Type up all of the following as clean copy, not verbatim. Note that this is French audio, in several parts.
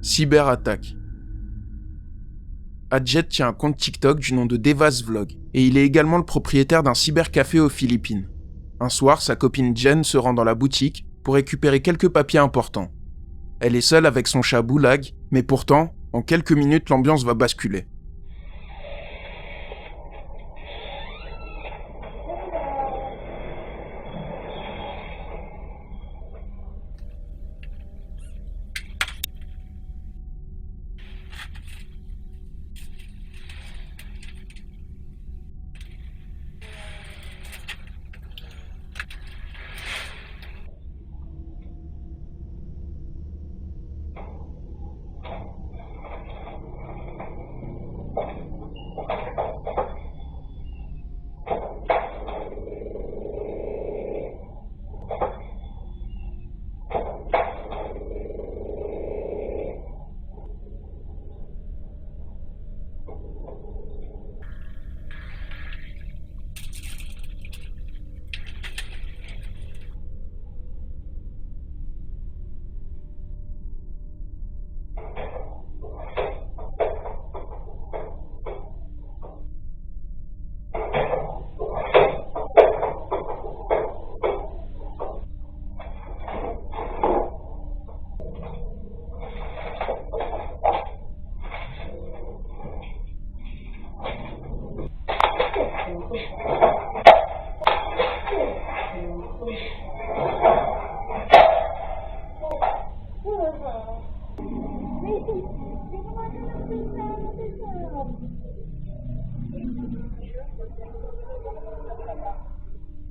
Cyberattaque. Adjet tient un compte TikTok du nom de Devas Vlog, et il est également le propriétaire d'un cybercafé aux Philippines. Un soir, sa copine Jen se rend dans la boutique pour récupérer quelques papiers importants. Elle est seule avec son chat Boulag, mais pourtant, en quelques minutes, l'ambiance va basculer.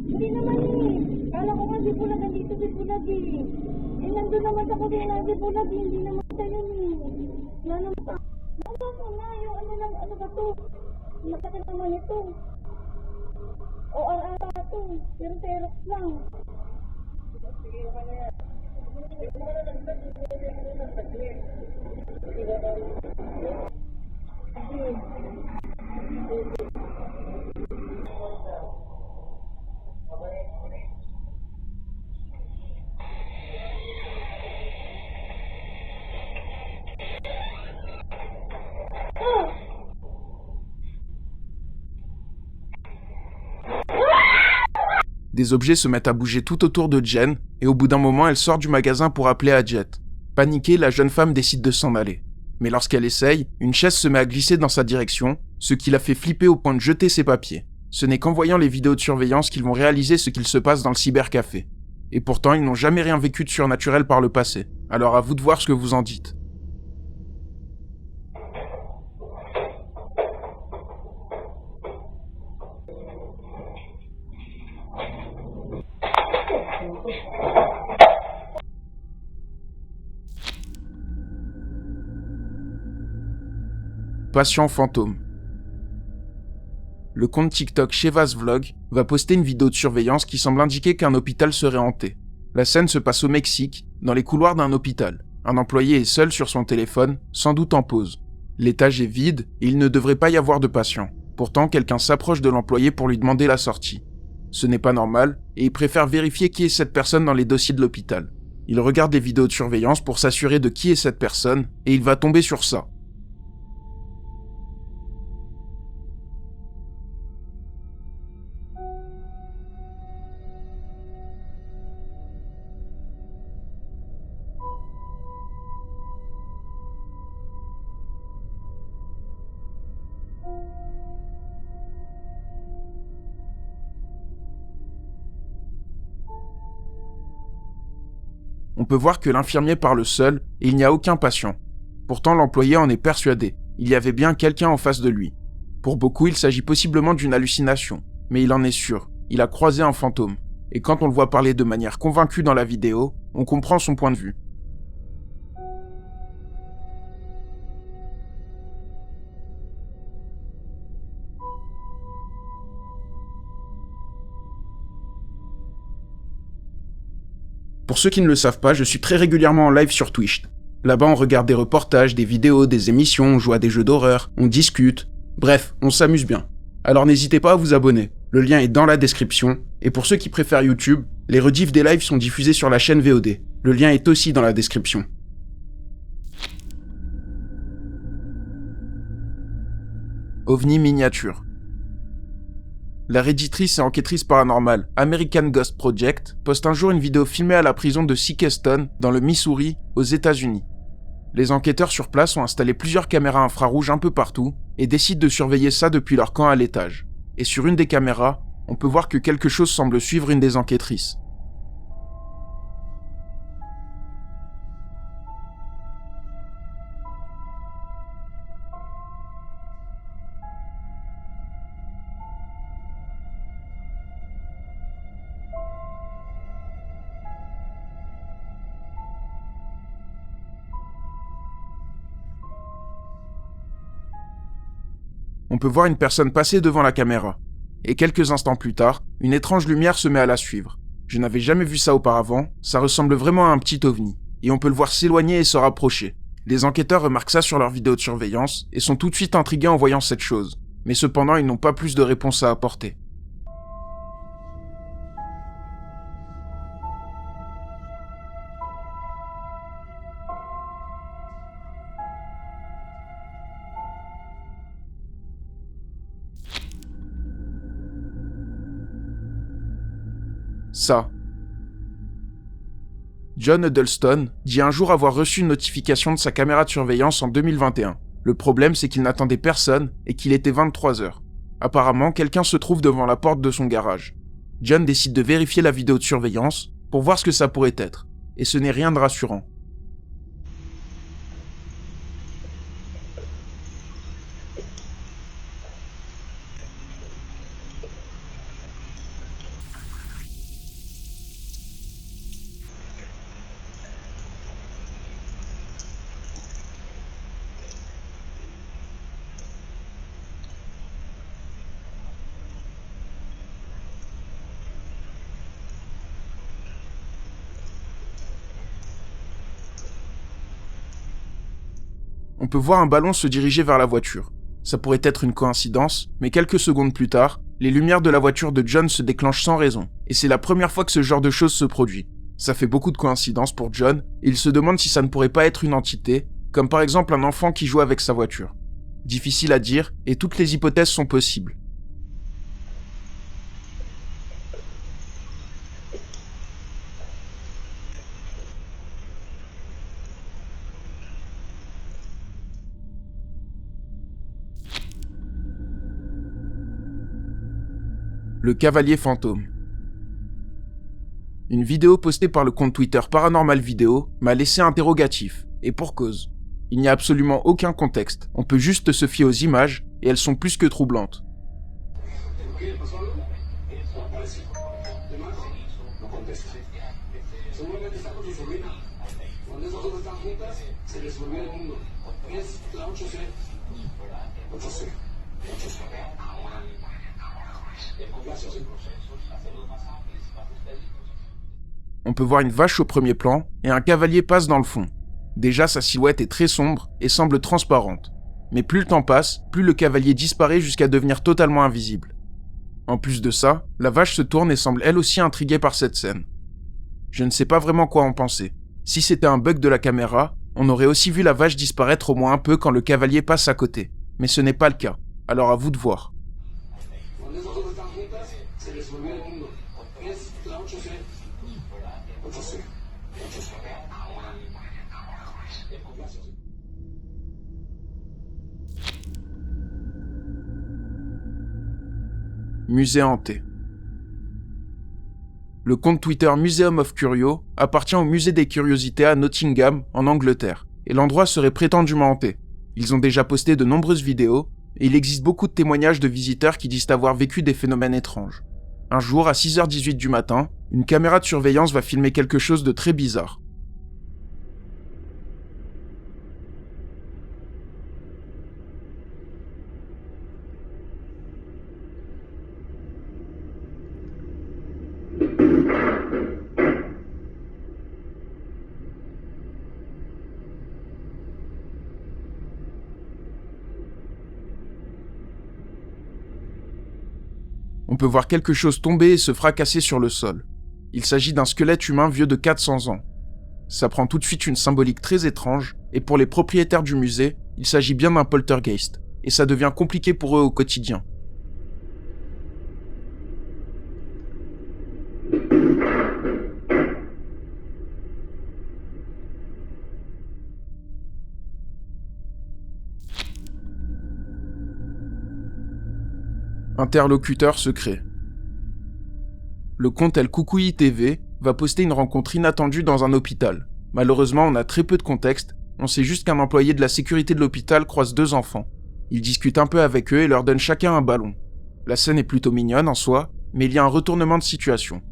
Hindi naman eh. Kala ko nga si Bulag, nandito si Bulag eh. Eh, nandun naman sa kusina si Bulag, hindi naman tayo eh. Wala naman pa. Nasa ko na, yung ano ba to? Masakit naman ito. OR ata to, pero Xerox lang. Sige naman na yan. Hindi ko na nagtagli. Des objets se mettent à bouger tout autour de Jen, et au bout d'un moment, elle sort du magasin pour appeler Adjet. Paniquée, la jeune femme décide de s'en aller. Mais lorsqu'elle essaye, une chaise se met à glisser dans sa direction, ce qui la fait flipper au point de jeter ses papiers. Ce n'est qu'en voyant les vidéos de surveillance qu'ils vont réaliser ce qu'il se passe dans le cybercafé. Et pourtant, ils n'ont jamais rien vécu de surnaturel par le passé. Alors à vous de voir ce que vous en dites. Patient fantôme. Le compte TikTok Chevas Vlog va poster une vidéo de surveillance qui semble indiquer qu'un hôpital serait hanté. La scène se passe au Mexique, dans les couloirs d'un hôpital. Un employé est seul sur son téléphone, sans doute en pause. L'étage est vide et il ne devrait pas y avoir de patients. Pourtant, quelqu'un s'approche de l'employé pour lui demander la sortie. Ce n'est pas normal et il préfère vérifier qui est cette personne dans les dossiers de l'hôpital. Il regarde les vidéos de surveillance pour s'assurer de qui est cette personne et il va tomber sur ça. On peut voir que l'infirmier parle seul et il n'y a aucun patient. Pourtant, l'employé en est persuadé. Il y avait bien quelqu'un en face de lui. Pour beaucoup, il s'agit possiblement d'une hallucination, mais il en est sûr. Il a croisé un fantôme. Et quand on le voit parler de manière convaincue dans la vidéo, on comprend son point de vue. Pour ceux qui ne le savent pas, je suis très régulièrement en live sur Twitch. Là-bas, on regarde des reportages, des vidéos, des émissions, on joue à des jeux d'horreur, on discute. Bref, on s'amuse bien. Alors n'hésitez pas à vous abonner. Le lien est dans la description. Et pour ceux qui préfèrent YouTube, les rediffs des lives sont diffusés sur la chaîne VOD. Le lien est aussi dans la description. OVNI miniature. La réditrice et enquêtrice paranormale American Ghost Project poste un jour une vidéo filmée à la prison de Sikeston, dans le Missouri, aux États-Unis. Les enquêteurs sur place ont installé plusieurs caméras infrarouges un peu partout et décident de surveiller ça depuis leur camp à l'étage. Et sur une des caméras, on peut voir que quelque chose semble suivre une des enquêtrices. On peut voir une personne passer devant la caméra. Et quelques instants plus tard, une étrange lumière se met à la suivre. Je n'avais jamais vu ça auparavant, ça ressemble vraiment à un petit ovni. Et on peut le voir s'éloigner et se rapprocher. Les enquêteurs remarquent ça sur leur vidéo de surveillance et sont tout de suite intrigués en voyant cette chose. Mais cependant, ils n'ont pas plus de réponses à apporter. Ça. John Huddleston dit un jour avoir reçu une notification de sa caméra de surveillance en 2021. Le problème, c'est qu'il n'attendait personne et qu'il était 23h. Apparemment, quelqu'un se trouve devant la porte de son garage. John décide de vérifier la vidéo de surveillance pour voir ce que ça pourrait être. Et ce n'est rien de rassurant. On peut voir un ballon se diriger vers la voiture. Ça pourrait être une coïncidence, mais quelques secondes plus tard, les lumières de la voiture de John se déclenchent sans raison, et c'est la première fois que ce genre de choses se produit. Ça fait beaucoup de coïncidences pour John, et il se demande si ça ne pourrait pas être une entité, comme par exemple un enfant qui joue avec sa voiture. Difficile à dire, et toutes les hypothèses sont possibles. Le cavalier fantôme. Une vidéo postée par le compte Twitter Paranormal Video m'a laissé interrogatif, et pour cause. Il n'y a absolument aucun contexte, on peut juste se fier aux images, et elles sont plus que troublantes. On peut voir une vache au premier plan et un cavalier passe dans le fond. Déjà, sa silhouette est très sombre et semble transparente. Mais plus le temps passe, plus le cavalier disparaît jusqu'à devenir totalement invisible. En plus de ça, la vache se tourne et semble elle aussi intriguée par cette scène. Je ne sais pas vraiment quoi en penser. Si c'était un bug de la caméra, on aurait aussi vu la vache disparaître au moins un peu quand le cavalier passe à côté. Mais ce n'est pas le cas. Alors à vous de voir. Musée hanté. Le compte Twitter Museum of Curio appartient au musée des curiosités à Nottingham, en Angleterre, et l'endroit serait prétendument hanté. Ils ont déjà posté de nombreuses vidéos, et il existe beaucoup de témoignages de visiteurs qui disent avoir vécu des phénomènes étranges. Un jour, à 6h18 du matin, une caméra de surveillance va filmer quelque chose de très bizarre. On peut voir quelque chose tomber et se fracasser sur le sol. Il s'agit d'un squelette humain vieux de 400 ans. Ça prend tout de suite une symbolique très étrange, et pour les propriétaires du musée, il s'agit bien d'un poltergeist. et ça devient compliqué pour eux au quotidien. Interlocuteur secret. Le compte El Coucouille TV va poster une rencontre inattendue dans un hôpital. Malheureusement, on a très peu de contexte, on sait juste qu'un employé de la sécurité de l'hôpital croise 2 enfants. Il discute un peu avec eux et leur donne chacun un ballon. La scène est plutôt mignonne en soi, mais il y a un retournement de situation.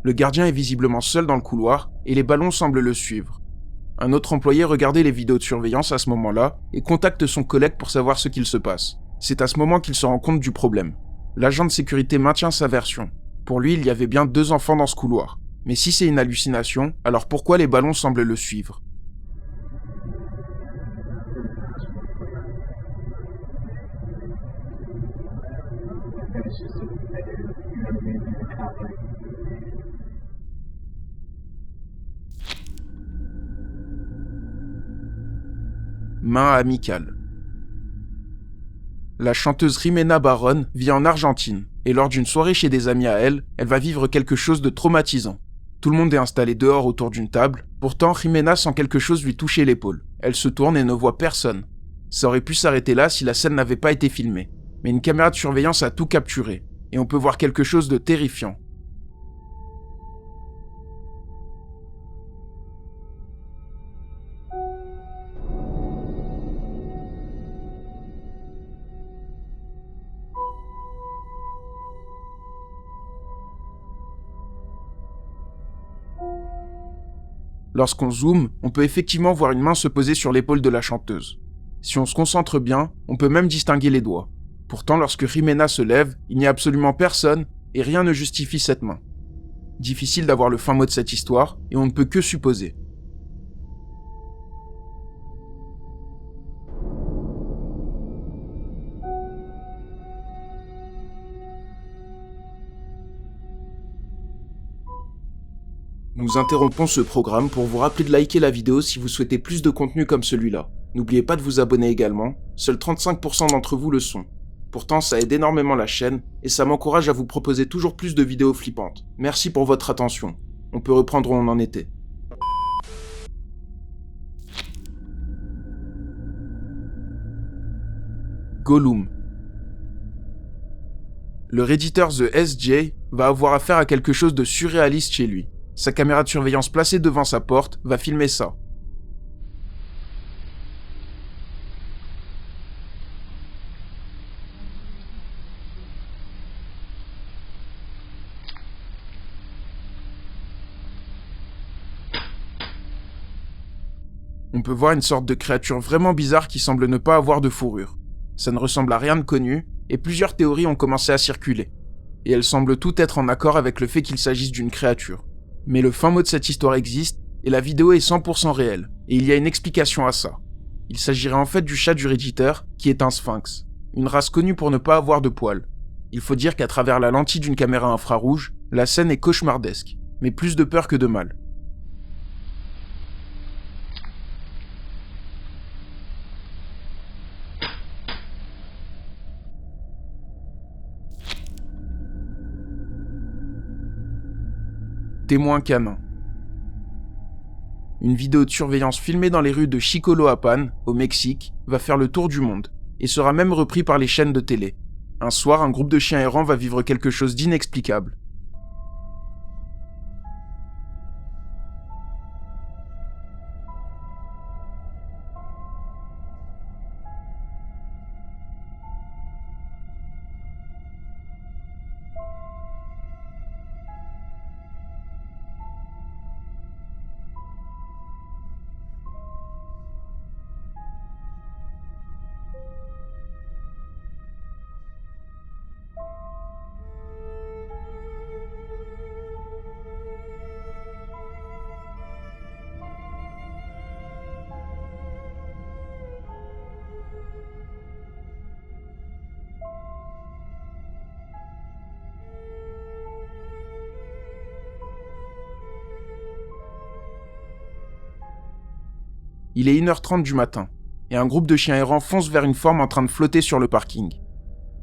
Le gardien est visiblement seul dans le couloir et les ballons semblent le suivre. Un autre employé regardait les vidéos de surveillance à ce moment-là et contacte son collègue pour savoir ce qu'il se passe. C'est à ce moment qu'il se rend compte du problème. L'agent de sécurité maintient sa version. Pour lui, il y avait bien 2 enfants dans ce couloir. Mais si c'est une hallucination, alors pourquoi les ballons semblent le suivre ? Main amicale. La chanteuse Jimena Barón vit en Argentine, et lors d'une soirée chez des amis à elle, elle va vivre quelque chose de traumatisant. Tout le monde est installé dehors autour d'une table, pourtant Jimena sent quelque chose lui toucher l'épaule. Elle se tourne et ne voit personne. Ça aurait pu s'arrêter là si la scène n'avait pas été filmée. Mais une caméra de surveillance a tout capturé, et on peut voir quelque chose de terrifiant. Lorsqu'on zoome, on peut effectivement voir une main se poser sur l'épaule de la chanteuse. Si on se concentre bien, on peut même distinguer les doigts. Pourtant, lorsque Jimena se lève, il n'y a absolument personne et rien ne justifie cette main. Difficile d'avoir le fin mot de cette histoire et on ne peut que supposer. Nous interrompons ce programme pour vous rappeler de liker la vidéo si vous souhaitez plus de contenu comme celui-là. N'oubliez pas de vous abonner également, seuls 35% d'entre vous le sont. Pourtant, ça aide énormément la chaîne et ça m'encourage à vous proposer toujours plus de vidéos flippantes. Merci pour votre attention. On peut reprendre où on en était. Gollum. Le redditeur The SJ va avoir affaire à quelque chose de surréaliste chez lui. Sa caméra de surveillance placée devant sa porte va filmer ça. On peut voir une sorte de créature vraiment bizarre qui semble ne pas avoir de fourrure. Ça ne ressemble à rien de connu, et plusieurs théories ont commencé à circuler. Et elles semblent toutes être en accord avec le fait qu'il s'agisse d'une créature. Mais le fin mot de cette histoire existe, et la vidéo est 100% réelle, et il y a une explication à ça. Il s'agirait en fait du chat du redditeur, qui est un sphinx, une race connue pour ne pas avoir de poils. Il faut dire qu'à travers la lentille d'une caméra infrarouge, la scène est cauchemardesque, mais plus de peur que de mal. Témoin canin. Une vidéo de surveillance filmée dans les rues de Chicoloapan, au Mexique, va faire le tour du monde, et sera même repris par les chaînes de télé. Un soir, un groupe de chiens errants va vivre quelque chose d'inexplicable. Il est 1h30 du matin, et un groupe de chiens errants fonce vers une forme en train de flotter sur le parking.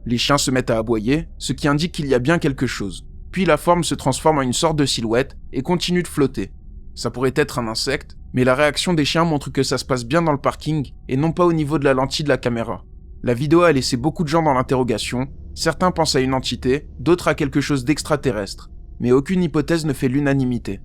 Les chiens se mettent à aboyer, ce qui indique qu'il y a bien quelque chose. Puis la forme se transforme en une sorte de silhouette et continue de flotter. Ça pourrait être un insecte, mais la réaction des chiens montre que ça se passe bien dans le parking et non pas au niveau de la lentille de la caméra. La vidéo a laissé beaucoup de gens dans l'interrogation, certains pensent à une entité, d'autres à quelque chose d'extraterrestre, mais aucune hypothèse ne fait l'unanimité.